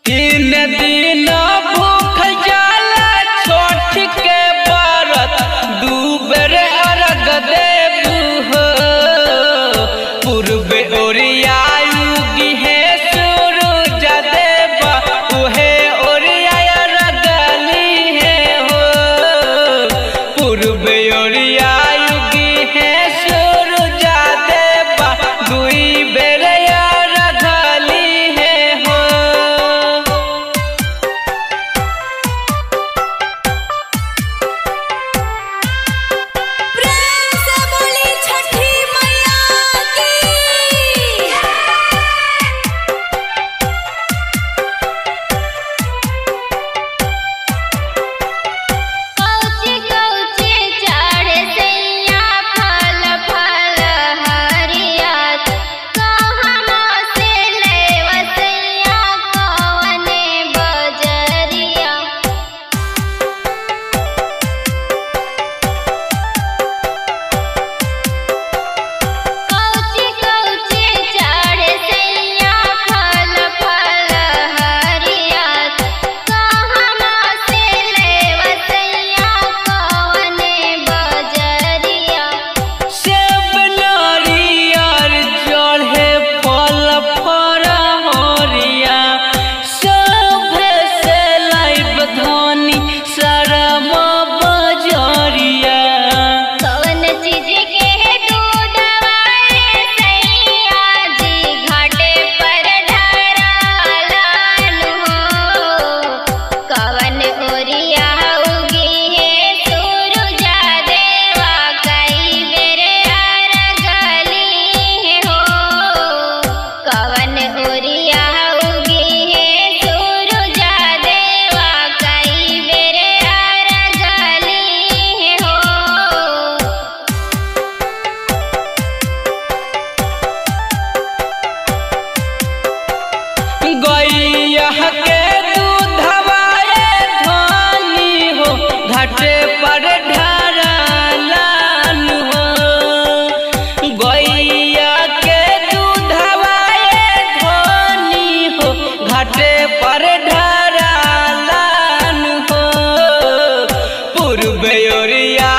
तीन दिन भूख जाला छोट के व्रत दू बेर अर्घ देबू हो। पूर्व ओरिया उगी है सूरज देवा उहे ओरिया अर्घली है हो। पूर्व ओरिया उगी है सूरज देवा दुई बेर घाटे पर ढारलान हो। गैया के दूधवाए धनी हो घाटे पर ढारलान हो। पूर्व ओरिया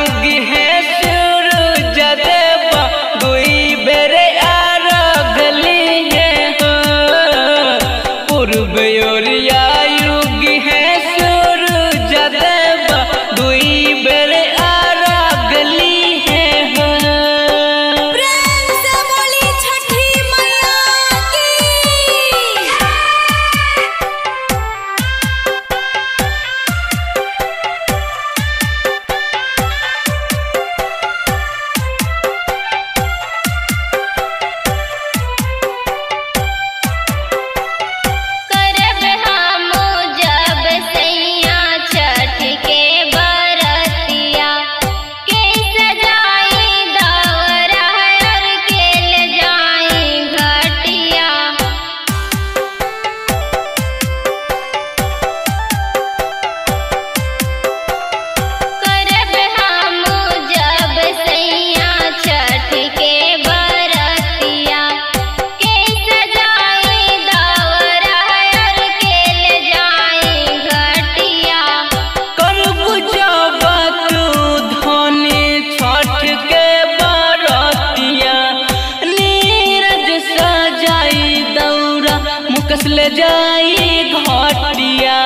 उगी है सूरज देवा दुई बेर अर्घली है हो। पूर्व ओरिया उगी है सूरज देवा दुई बेर अर्घली है हो। प्रेम से बोली छठी मैया की। करब हम जब सैया छठ के बरतिया के सजाई दौरा और के ले जाई घटिया। करब हम जब सैया छठ के बरतिया के सजाई दौरा और के ले जाई घटिया। करबू जब तू धनी छठ के बरतिया नीरज सजाई दौरा मुकस ले जाई घटिया।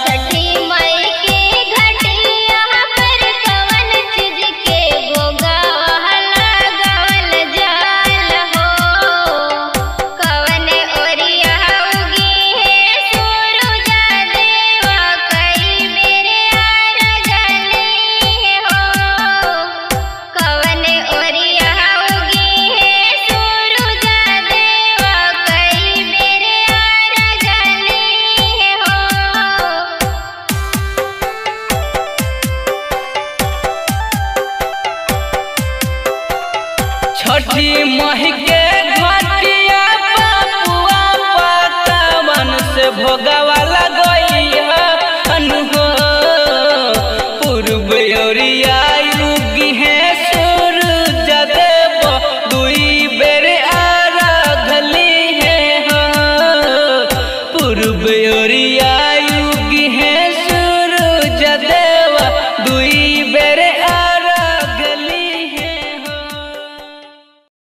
छठी मई के घटिया पर कवन चीज के भोगावा लगावल जाल हो। कवन ओरिया उगी है सूरज देवा कई बेर अर्घली हो। कवन ओरिया उगी है सूरज देवा कई बेर अर्घली हो। ओरिया युगी है सूरज देवा दुई